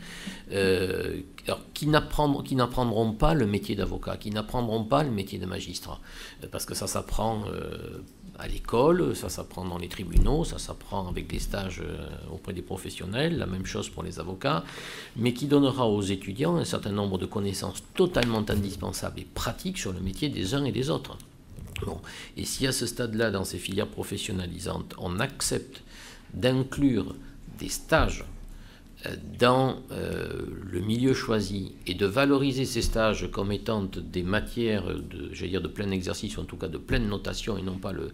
alors, qui n'apprendront pas le métier d'avocat, qui n'apprendront pas le métier de magistrat, parce que ça s'apprend à l'école, ça s'apprend dans les tribunaux, ça s'apprend avec des stages auprès des professionnels, la même chose pour les avocats, mais qui donnera aux étudiants un certain nombre de connaissances totalement indispensables et pratiques sur le métier des uns et des autres. Bon. Et si à ce stade-là, dans ces filières professionnalisantes, on accepte d'inclure des stages dans le milieu choisi et de valoriser ces stages comme étant des matières de plein exercice, ou en tout cas de pleine notation, et non pas le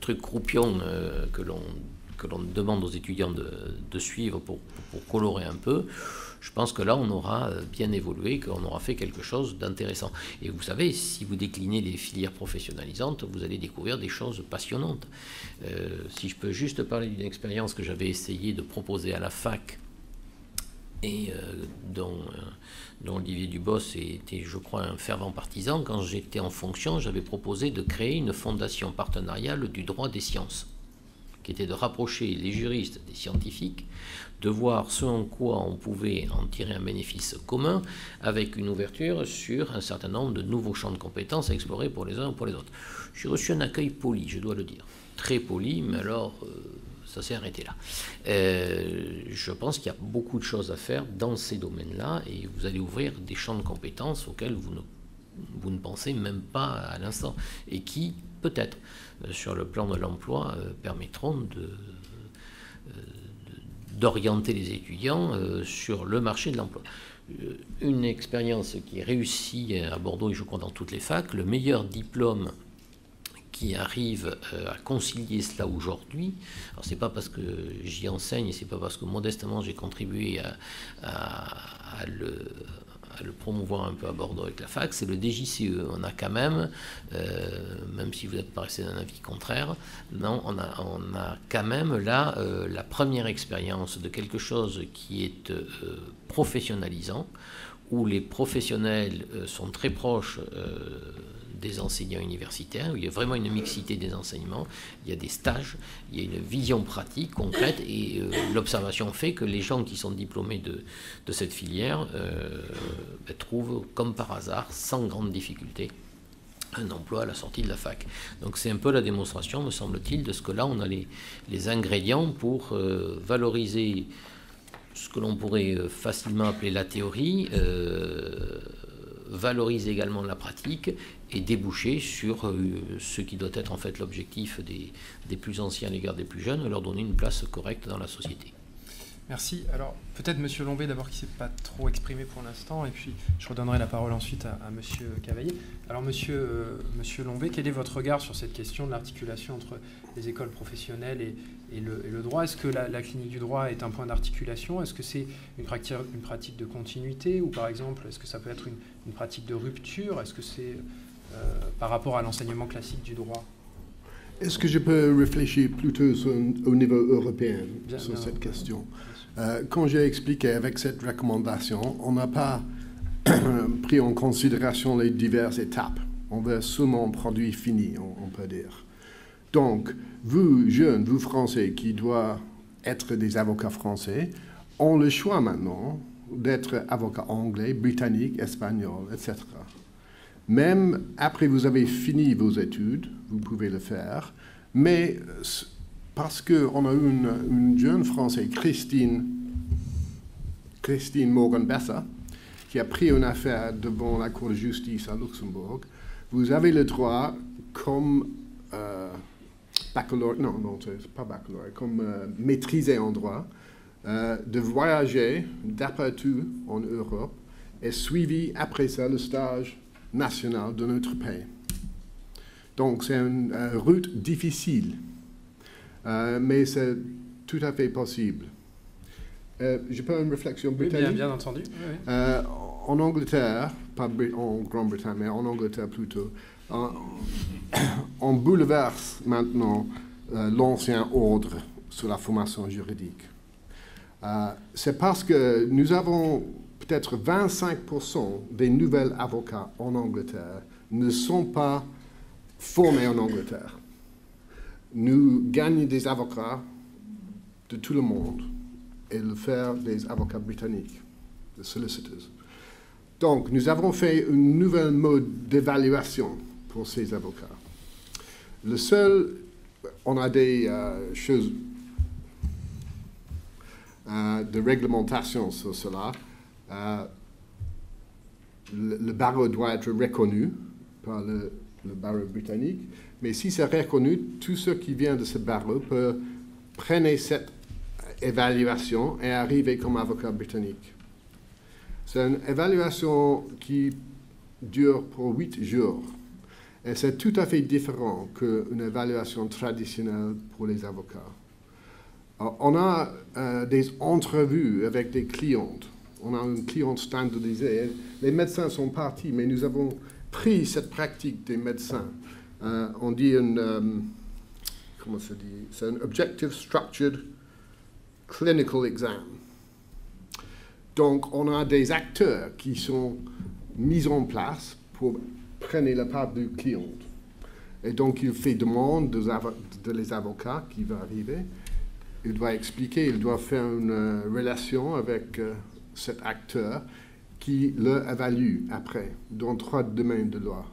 truc croupion que l'on demande aux étudiants de suivre pour colorer un peu, je pense que là, on aura bien évolué, qu'on aura fait quelque chose d'intéressant. Et vous savez, si vous déclinez les filières professionnalisantes, vous allez découvrir des choses passionnantes. Si je peux juste parler d'une expérience que j'avais essayé de proposer à la fac, et dont Olivier Dubos était, je crois, un fervent partisan. Quand j'étais en fonction, j'avais proposé de créer une fondation partenariale du droit des sciences, qui était de rapprocher les juristes des scientifiques, de voir ce en quoi on pouvait en tirer un bénéfice commun, avec une ouverture sur un certain nombre de nouveaux champs de compétences à explorer pour les uns ou pour les autres. J'ai reçu un accueil poli, je dois le dire. Très poli, mais alors... ça s'est arrêté là. Je pense qu'il y a beaucoup de choses à faire dans ces domaines-là, et vous allez ouvrir des champs de compétences auxquels vous ne pensez même pas à l'instant, et qui, peut-être, sur le plan de l'emploi, permettront d'orienter les étudiants sur le marché de l'emploi. Une expérience qui est réussie à Bordeaux, et je crois dans toutes les facs, le meilleur diplôme qui arrive à concilier cela aujourd'hui. Alors c'est pas parce que j'y enseigne, et c'est pas parce que modestement j'ai contribué à le promouvoir un peu à Bordeaux avec la fac, c'est le DJCE. On a quand même, même si vous êtes paraissé d'un avis contraire, non, on a quand même là la première expérience de quelque chose qui est professionnalisant, où les professionnels sont très proches des enseignants universitaires, où il y a vraiment une mixité des enseignements, il y a des stages, il y a une vision pratique, concrète, et l'observation fait que les gens qui sont diplômés de cette filière trouvent, comme par hasard, sans grande difficulté, un emploi à la sortie de la fac. Donc c'est un peu la démonstration, me semble-t-il, de ce que là, on a les ingrédients pour valoriser ce que l'on pourrait facilement appeler la théorie, valoriser également la pratique et déboucher sur ce qui doit être en fait l'objectif des plus anciens à l'égard des plus jeunes, leur donner une place correcte dans la société. Merci. Alors, peut-être M. Lombé, d'abord, qui ne s'est pas trop exprimé pour l'instant, et puis je redonnerai la parole ensuite à M. Cavaillé. Alors, Monsieur Lombé, quel est votre regard sur cette question de l'articulation entre les écoles professionnelles et le droit? Est-ce que la clinique du droit est un point d'articulation? Est-ce que c'est une pratique de continuité? Ou par exemple, est-ce que ça peut être une pratique de rupture? Est-ce que c'est par rapport à l'enseignement classique du droit? Est-ce que je peux réfléchir plutôt au niveau européen sur cette question? Quand j'ai expliqué avec cette recommandation, on n'a pas pris en considération les diverses étapes. On veut seulement un produit fini, on peut dire. Donc, vous, jeunes, vous Français, qui doivent être des avocats français, ont le choix maintenant d'être avocats anglais, britanniques, espagnols, etc. Même après vous avez fini vos études, vous pouvez le faire, mais parce qu'on a une jeune Française, Christine Morgan-Besser, qui a pris une affaire devant la Cour de justice à Luxembourg, vous avez le droit, comme baccalauréat, non, c'est pas baccalauréat, comme maîtrisé en droit, de voyager d'après tout en Europe et suivi après ça le stage national de notre pays. Donc c'est une route difficile, mais c'est tout à fait possible. Je peux une réflexion britannique? Oui, bien entendu. Oui. En Angleterre, pas en Grande-Bretagne, mais en Angleterre plutôt, on bouleverse maintenant l'ancien ordre sur la formation juridique. C'est parce que nous avons peut-être 25% des nouvelles avocats en Angleterre ne sont pas formés en Angleterre. Nous gagnons des avocats de tout le monde et le faire des avocats britanniques, des solicitors. Donc, nous avons fait une nouvelle mode d'évaluation pour ces avocats. Le seul, on a des choses de réglementation sur cela. Le barreau doit être reconnu par le barreau britannique, mais si c'est reconnu, tous ceux qui viennent de ce barreau peuvent prendre cette évaluation et arriver comme avocat britannique. C'est une évaluation qui dure pour 8 jours. Et c'est tout à fait différent qu'une évaluation traditionnelle pour les avocats. Alors, on a des entrevues avec des clientes. On a une cliente standardisée. Les médecins sont partis, mais nous avons pris cette pratique des médecins. On dit comment ça dit? C'est un Objective Structured Clinical Exam. Donc, on a des acteurs qui sont mis en place pour prendre la part du client. Et donc, il fait demande de les avocats qui vont arriver. Il doit expliquer, il doit faire une relation avec cet acteur qui le évalue après, dans 3 domaines de loi.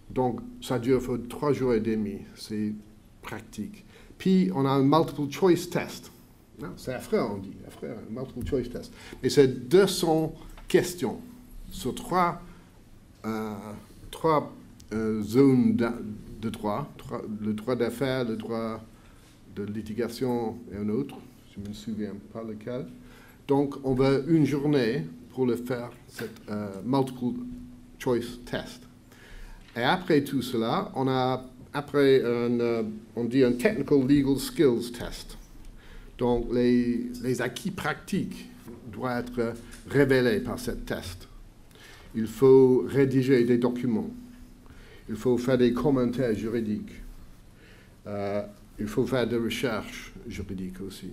Donc, ça dure 3 jours et demi, c'est pratique. Puis, on a un multiple choice test. C'est affreux, on dit, affreux, un multiple choice test. Mais c'est 200 questions sur 3 zones de droit, le droit d'affaires, le droit de litigation et un autre, je ne me souviens pas lequel. Donc, on veut une journée pour le faire, cette multiple choice test. Et après tout cela, on a on dit un technical legal skills test. Donc, les acquis pratiques doit être révélé par ce test. Il faut rédiger des documents. Il faut faire des commentaires juridiques. Il faut faire des recherches juridiques aussi.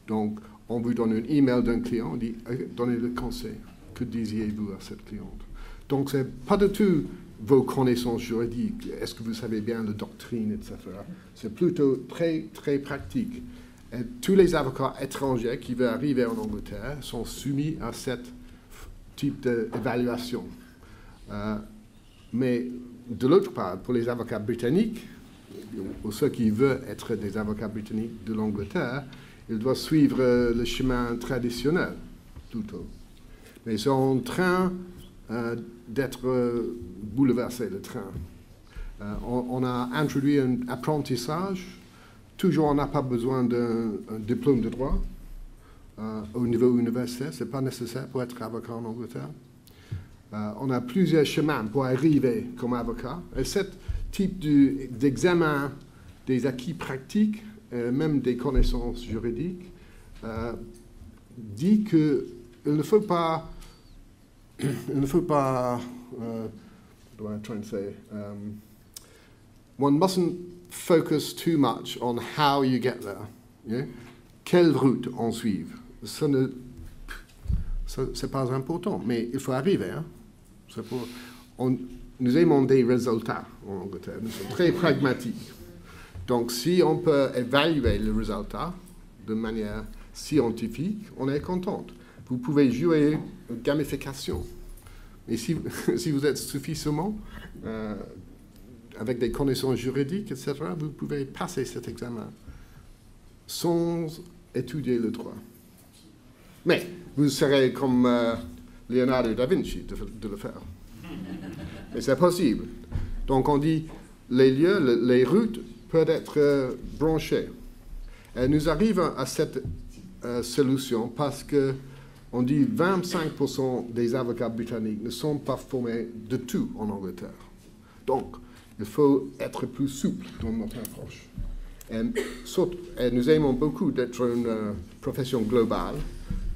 Donc, on vous donne un email d'un client, on dit « Donnez le conseil. Que disiez-vous à cette cliente ?» Donc, ce n'est pas du tout vos connaissances juridiques. Est-ce que vous savez bien la doctrine, etc. C'est plutôt très, très pratique. Et tous les avocats étrangers qui veulent arriver en Angleterre sont soumis à ce type d'évaluation. Mais de l'autre part, pour les avocats britanniques, ou ceux qui veulent être des avocats britanniques de l'Angleterre, ils doivent suivre le chemin traditionnel, plutôt. Mais ils sont en train d'être bouleversés, le train. On a introduit un apprentissage. Toujours, on n'a pas besoin d'un diplôme de droit au niveau universitaire. Ce n'est pas nécessaire pour être avocat en Angleterre. On a plusieurs chemins pour arriver comme avocat. Et ce type d'examen des acquis pratiques, même des connaissances juridiques, dit qu'il ne faut pas, what do I try and say? One mustn't focus too much on how you get there. Yeah? Quelle route on suit? Ce n'est pas important, mais il faut arriver. Hein? Nous aimons des résultats en Angleterre. Nous sommes très pragmatiques. Donc, si on peut évaluer le résultat de manière scientifique, on est content. Vous pouvez jouer une gamification. Et si vous êtes suffisamment avec des connaissances juridiques, etc., vous pouvez passer cet examen sans étudier le droit. Mais vous serez comme Leonardo da Vinci de le faire. Mais c'est possible. Donc on dit, les lieux, les routes peuvent être branchées. Et nous arrivons à cette solution parce que on dit 25% des avocats britanniques ne sont pas formés de tout en Angleterre. Donc, il faut être plus souple dans notre approche. Et nous aimons beaucoup d'être une profession globale.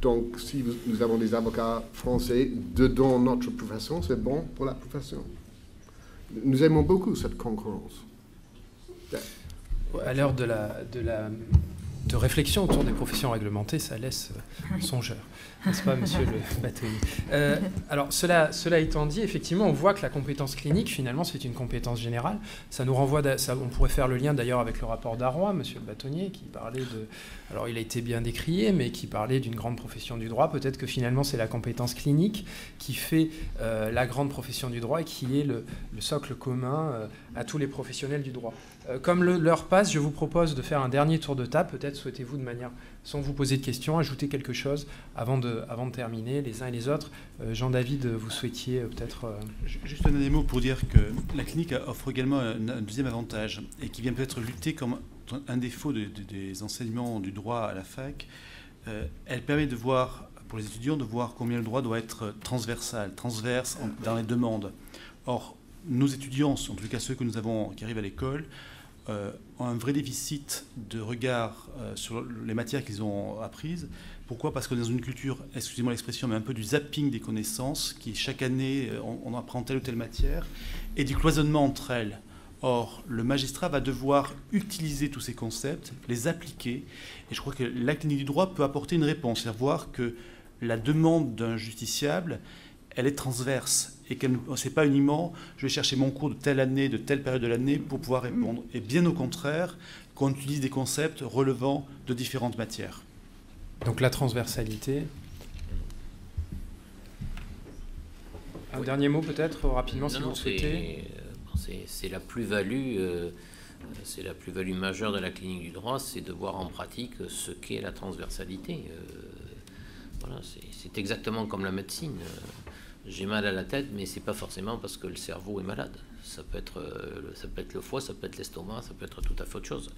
Donc, si nous avons des avocats français dedans notre profession, c'est bon pour la profession. Nous aimons beaucoup cette concurrence. À l'heure de réflexion autour des professions réglementées, ça laisse songeur, n'est-ce pas, monsieur le bâtonnier? Alors, cela étant dit, effectivement, on voit que la compétence clinique, finalement, c'est une compétence générale. Ça nous renvoie, on pourrait faire le lien d'ailleurs avec le rapport d'Arroy, monsieur le bâtonnier, qui parlait de... Alors, il a été bien décrié, mais qui parlait d'une grande profession du droit. Peut-être que finalement, c'est la compétence clinique qui fait la grande profession du droit et qui est le socle commun à tous les professionnels du droit. Comme l'heure passe, je vous propose de faire un dernier tour de table. Peut-être souhaitez-vous, de manière, sans vous poser de questions, ajouter quelque chose avant de terminer, les uns et les autres. Jean-David, vous souhaitiez peut-être... Juste un dernier mot pour dire que la clinique offre également un deuxième avantage et qui vient peut-être lutter comme un défaut des enseignements du droit à la fac. Elle permet de voir, pour les étudiants, de voir combien le droit doit être transverse dans les demandes. Or, nos étudiants, en tout cas ceux que nous avons qui arrivent à l'école, ont un vrai déficit de regard sur les matières qu'ils ont apprises. Pourquoi? Parce que dans une culture, excusez-moi l'expression, mais un peu du zapping des connaissances, qui chaque année, on apprend telle ou telle matière, et du cloisonnement entre elles. Or, le magistrat va devoir utiliser tous ces concepts, les appliquer, et je crois que la clinique du droit peut apporter une réponse, c'est-à-dire voir que la demande d'un justiciable, elle est transverse, et que ce n'est pas uniquement je vais chercher mon cours de telle année, de telle période de l'année pour pouvoir répondre. Et bien au contraire, qu'on utilise des concepts relevant de différentes matières. Donc la transversalité. Un dernier mot peut-être, rapidement, si vous le souhaitez. C'est la plus-value majeure de la clinique du droit, c'est de voir en pratique ce qu'est la transversalité. Voilà, c'est exactement comme la médecine. J'ai mal à la tête, mais c'est pas forcément parce que le cerveau est malade. Ça peut être le foie, ça peut être l'estomac, ça peut être tout à fait autre chose.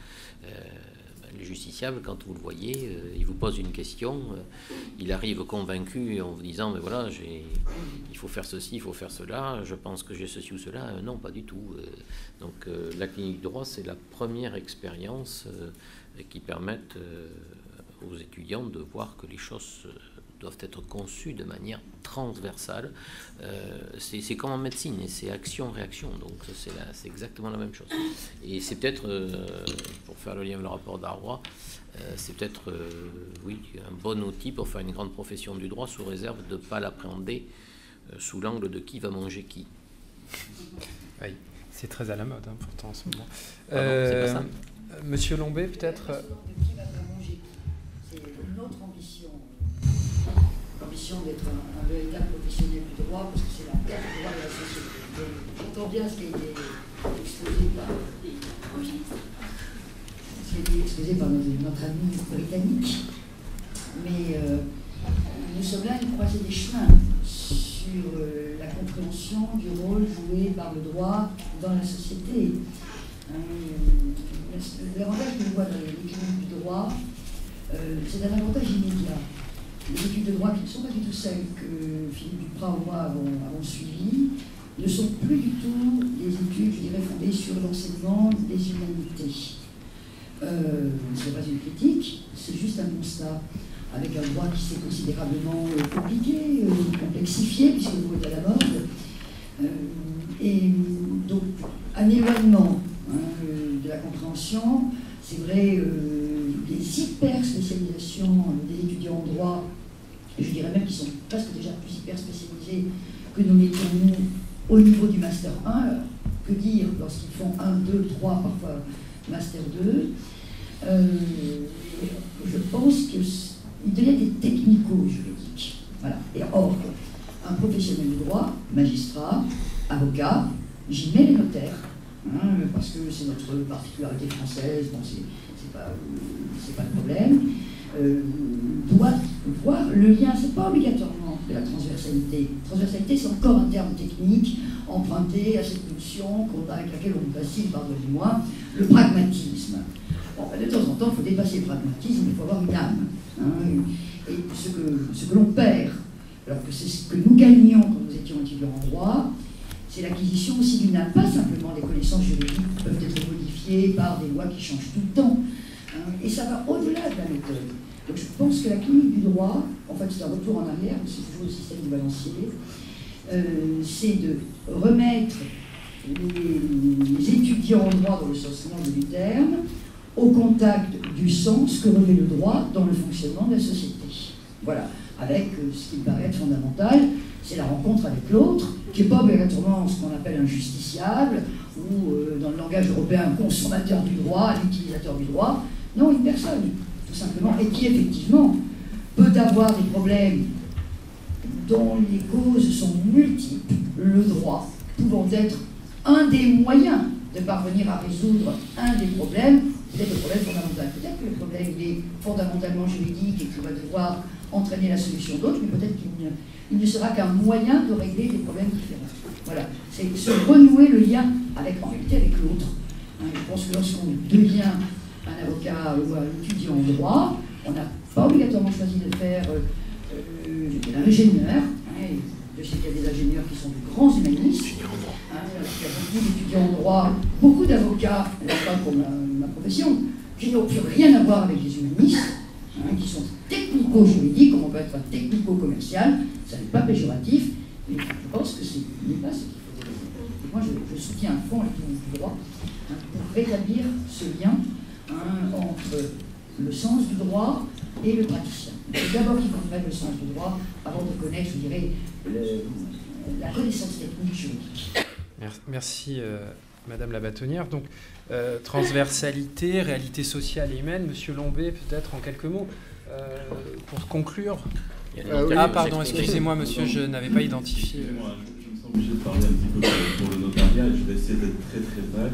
Les justiciables, quand vous le voyez, il vous pose une question, il arrive convaincu en vous disant, mais voilà, il faut faire ceci, il faut faire cela, je pense que j'ai ceci ou cela. Non, pas du tout. Donc la clinique du droit, c'est la première expérience qui permette aux étudiants étudiants de voir que les choses doivent être conçues de manière transversale. C'est comme en médecine, et c'est action-réaction, donc c'est exactement la même chose. Et c'est peut-être, pour faire le lien avec le rapport d'Arroy, c'est peut-être, oui, un bon outil pour faire une grande profession du droit, sous réserve de ne pas l'appréhender sous l'angle de qui va manger qui. Oui, c'est très à la mode, hein, pourtant, en ce moment. C'est pas ça. Monsieur Lombé, peut-être. Qui va pas manger. C'est notre ambition. L'ambition d'être un véritable professionnel du droit, parce que c'est la terre du droit de la société. J'entends bien ce qui a été exposé par notre ami britannique, mais nous sommes là à une croisée des chemins sur la compréhension du rôle joué par le droit dans la société. L'avantage que je vois dans les cliniques du droit, c'est un avantage immédiat. Les études de droit qui ne sont pas du tout celles que Philippe Duprat ou moi avons suivies ne sont plus du tout des études, je dirais, fondées sur l'enseignement des humanités. Ce n'est pas une critique, c'est juste un constat, avec un droit qui s'est considérablement compliqué, complexifié, puisque le droit est à la mode. Et donc, un éloignement de la compréhension, c'est vrai, des hyper-spécialisations des étudiants en droit, et je dirais même qu'ils sont presque déjà plus hyper-spécialisés que nous mettions nous au niveau du Master 1. Alors, que dire lorsqu'ils font 1, 2, 3, parfois Master 2 je pense qu'il deviennent des technico-juridiques. Voilà. Et or, un professionnel du droit, magistrat, avocat, j'y mets les notaires, parce que c'est notre particularité française, bon, c'est pas le problème, doit voir le lien, c'est pas obligatoirement de la transversalité. Transversalité, c'est encore un terme technique emprunté à cette notion avec laquelle on vacille, pardonnez-moi, le pragmatisme. Bon, de temps en temps, il faut dépasser le pragmatisme, il faut avoir une âme. Et ce que l'on perd, alors que c'est ce que nous gagnions quand nous étions étudiants en droit, c'est l'acquisition aussi d'une âme, pas simplement des connaissances juridiques qui peuvent être modifiées par des lois qui changent tout le temps. Et ça va au-delà de la méthode. Donc je pense que la clinique du droit, en fait c'est un retour en arrière, c'est toujours le système du balancier, c'est de remettre les étudiants en droit dans le sens noble du terme au contact du sens que revêt le droit dans le fonctionnement de la société. Voilà, avec ce qui me paraît être fondamental, c'est la rencontre avec l'autre, qui n'est pas obligatoirement ce qu'on appelle un justiciable, ou dans le langage européen, un consommateur du droit, un utilisateur du droit. Non, une personne, tout simplement, et qui effectivement peut avoir des problèmes dont les causes sont multiples, le droit pouvant être un des moyens de parvenir à résoudre un des problèmes, peut-être le problème fondamental. Peut-être que le problème il est fondamentalement juridique et qu'il va devoir entraîner la solution d'autres, mais peut-être qu'il ne sera qu'un moyen de régler des problèmes différents. Voilà, c'est se renouer le lien en réalité avec l'autre. Je pense que lorsqu'on devient un avocat ou un étudiant en droit, on n'a pas obligatoirement choisi de faire l'ingénieur. Je sais qu'il y a des ingénieurs qui sont de grands humanistes. Il y a beaucoup d'étudiants en droit, beaucoup d'avocats, pas comme ma profession, qui n'ont plus rien à voir avec les humanistes, qui sont technico-juridiques, comme on peut être technico-commercial. Ça n'est pas péjoratif, mais je pense que ce n'est pas ce qu'il faut développer. Moi, je soutiens à fond les cliniques du droit pour rétablir ce lien entre le sens du droit et le praticien. C'est d'abord qu'il comprenne le sens du droit avant de connaître, je dirais, la connaissance technique juridique. Merci Madame la bâtonnière. Donc, transversalité, réalité sociale et humaine. Monsieur Lombé, peut-être en quelques mots, pour conclure. Pardon, excusez-moi monsieur, je n'avais pas identifié. Je me sens obligé de parler un petit peu pour le notariat et je vais essayer d'être très très bref.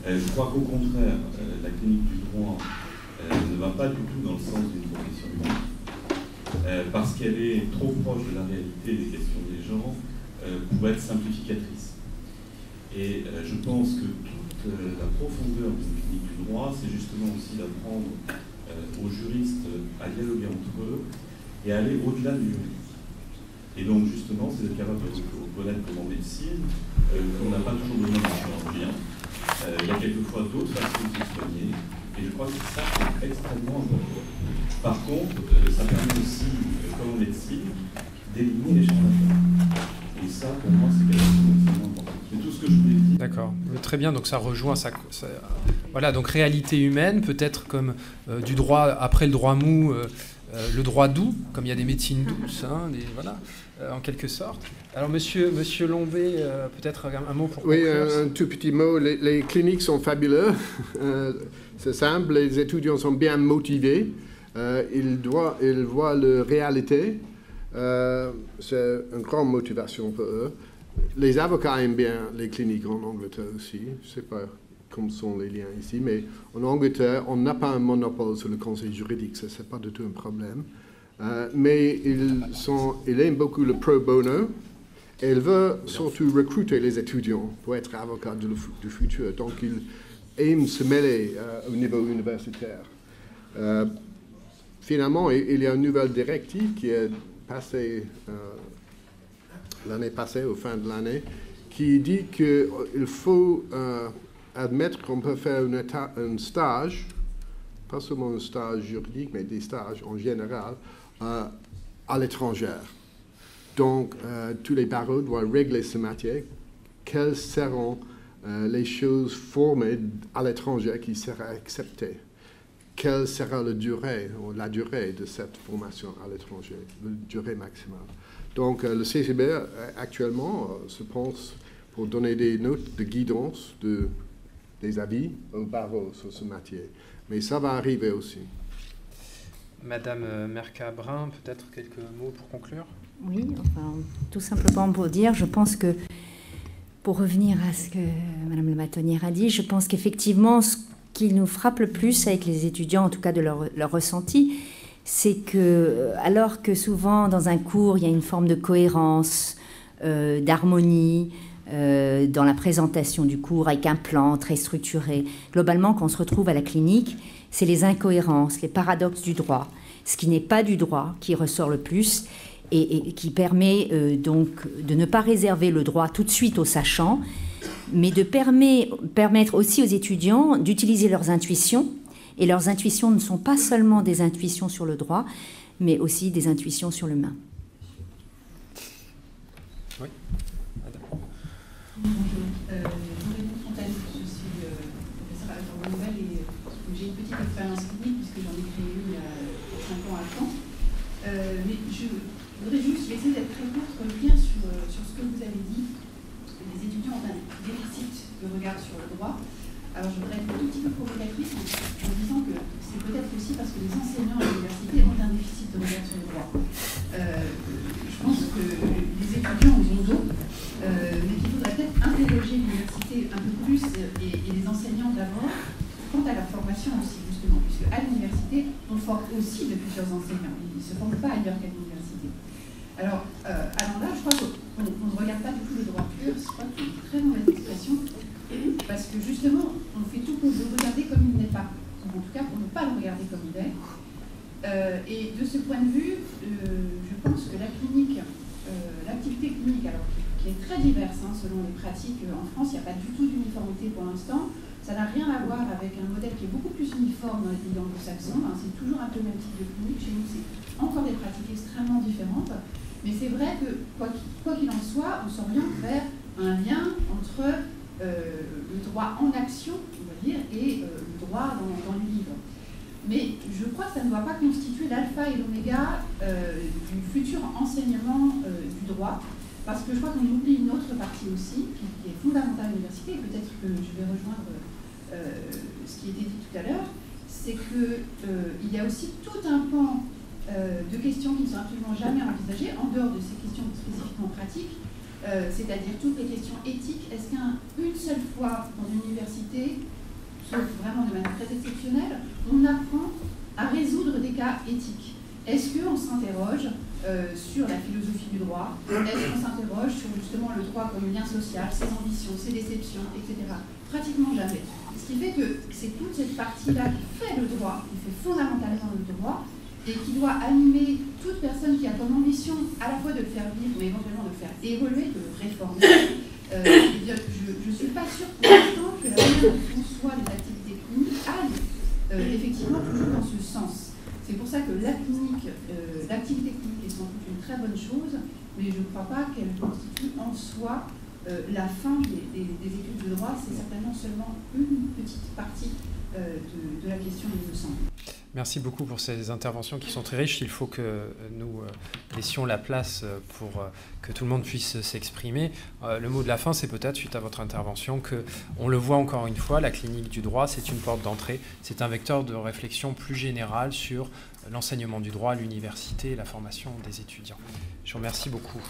Je crois qu'au contraire, la clinique du droit ne va pas du tout dans le sens d'une profession humaine, parce qu'elle est trop proche de la réalité des questions des gens pour être simplificatrice. Et je pense que toute la profondeur d'une clinique du droit, c'est justement aussi d'apprendre aux juristes à dialoguer entre eux et à aller au-delà du juridique. Et donc justement, c'est d'être capable de reconnaître comme en médecine qu'on n'a pas toujours besoin de chirurgien. Il y a quelquefois d'autres façons de se soigner, Et je crois que ça, c'est extrêmement important. Par contre, ça permet aussi, comme en médecine, d'éliminer les charlatans. Et ça, pour moi, c'est quelque chose d'extrêmement important. C'est tout ce que je voulais dire. D'accord, très bien, donc ça rejoint voilà, donc réalité humaine, peut-être comme du droit, après le droit mou, le droit doux, comme il y a des médecines douces, hein, voilà, en quelque sorte. Alors, monsieur Lombé, peut-être un mot pour conclure. Oui, un tout petit mot. Les cliniques sont fabuleux. C'est simple, les étudiants sont bien motivés. Ils voient la réalité. C'est une grande motivation pour eux. Les avocats aiment bien les cliniques en Angleterre aussi. Je ne sais pas comme sont les liens ici, mais en Angleterre, on n'a pas un monopole sur le conseil juridique. Ce n'est pas du tout un problème. Mais ils aiment beaucoup le pro bono. Et ils veulent surtout recruter les étudiants pour être avocats du futur. Donc, ils aiment se mêler au niveau universitaire. Finalement, il y a une nouvelle directive qui est passée l'année passée, au fin de l'année, qui dit qu'il faut admettre qu'on peut faire un stage, pas seulement un stage juridique, mais des stages en général, à l'étranger. Donc, tous les barreaux doivent régler ce matière. Quelles seront les choses formées à l'étranger qui seraient acceptées? Quelle sera la durée de cette formation à l'étranger, la durée maximale? Donc, le CCB, actuellement, se pense pour donner des notes de guidance, des avis au barreau sur ce matière. Mais ça va arriver aussi. Madame Mercat-Brun, peut-être quelques mots pour conclure? Oui, enfin, tout simplement pour dire, je pense que, pour revenir à ce que Madame la bâtonnière a dit, je pense qu'effectivement, ce qui nous frappe le plus avec les étudiants, en tout cas de leur ressenti, c'est que, alors que souvent dans un cours, il y a une forme de cohérence, d'harmonie, dans la présentation du cours, avec un plan très structuré, globalement, quand on se retrouve à la clinique, c'est les incohérences, les paradoxes du droit, ce qui n'est pas du droit qui ressort le plus, et qui permet donc de ne pas réserver le droit tout de suite aux sachants, mais de permettre aussi aux étudiants d'utiliser leurs intuitions. Et leurs intuitions ne sont pas seulement des intuitions sur le droit, mais aussi des intuitions sur l'humain. Oui. Bonjour. Marie Fontaine, je suis professeure à la Sorbonne Nouvelle et j'ai une petite expérience clinique puisque j'en ai créé une il y a 5 ans à Caen. Mais je voudrais juste, je vais essayer d'être très courte, revenir sur ce que vous avez dit. Les étudiants ont un déficit de regard sur le droit. Alors je voudrais être un tout petit peu provocatrice en disant que c'est peut-être aussi parce que les enseignants à l'université ont un déficit de regard sur le droit. Je pense que les étudiants ont dos, mais qu'il faudrait peut-être interroger l'université un peu plus et les enseignants d'abord quant à leur formation aussi, justement, puisque à l'université, on forme aussi de plusieurs enseignants. Ils ne se forment pas ailleurs qu'à l'université. Alors là, je crois qu'on ne regarde pas du tout le droit pur, je crois que c'est une très mauvaise expression, parce que justement, on fait tout pour le regarder comme il n'est pas, ou en tout cas pour ne pas le regarder comme il est. Et de ce point de vue, je pense que la clinique, l'activité clinique, alors, qui est très diverse selon les pratiques en France, il n'y a pas du tout d'uniformité pour l'instant. Ça n'a rien à voir avec un modèle qui est beaucoup plus uniforme dit anglo-saxon. C'est toujours un peu le même type de clinique. Chez nous, c'est encore des pratiques extrêmement différentes. Mais c'est vrai que, quoi qu'il en soit, on s'oriente vers un lien entre le droit en action, on va dire, et le droit dans le livre. Mais je crois que ça ne doit pas constituer l'alpha et l'oméga du futur enseignement du droit, parce que je crois qu'on oublie une autre partie aussi, qui est fondamentale à l'université, et peut-être que je vais rejoindre ce qui a été dit tout à l'heure, c'est qu'il y a aussi tout un pan de questions qui ne sont absolument jamais envisagées, en dehors de ces questions spécifiquement pratiques, c'est-à-dire toutes les questions éthiques. Est-ce qu'une seule fois dans une université, sauf vraiment de manière très exceptionnelle, on apprend à résoudre des cas éthiques? Est-ce qu'on s'interroge sur la philosophie du droit? Est-ce qu'on s'interroge sur justement le droit comme lien social, ses ambitions, ses déceptions, etc. Pratiquement jamais. Ce qui fait que c'est toute cette partie-là qui fait le droit, qui fait fondamentalement le droit, et qui doit animer toute personne qui a comme ambition à la fois de le faire vivre, mais éventuellement de le faire évoluer, de le réformer. Je ne suis pas sûre pour l'instant que la manière dont on conçoit les activités cliniques aille la clinique, l'activité clinique est sans doute une très bonne chose, mais je ne crois pas qu'elle constitue en soi la fin des études de droit. C'est certainement seulement une petite partie de la question, il me semble. Merci beaucoup pour ces interventions qui sont très riches. Il faut que nous laissions la place pour que tout le monde puisse s'exprimer. Le mot de la fin, c'est peut-être, suite à votre intervention, qu'on le voit encore une fois, la clinique du droit, c'est une porte d'entrée, c'est un vecteur de réflexion plus général sur l'enseignement du droit à l'université et la formation des étudiants. Je vous remercie beaucoup.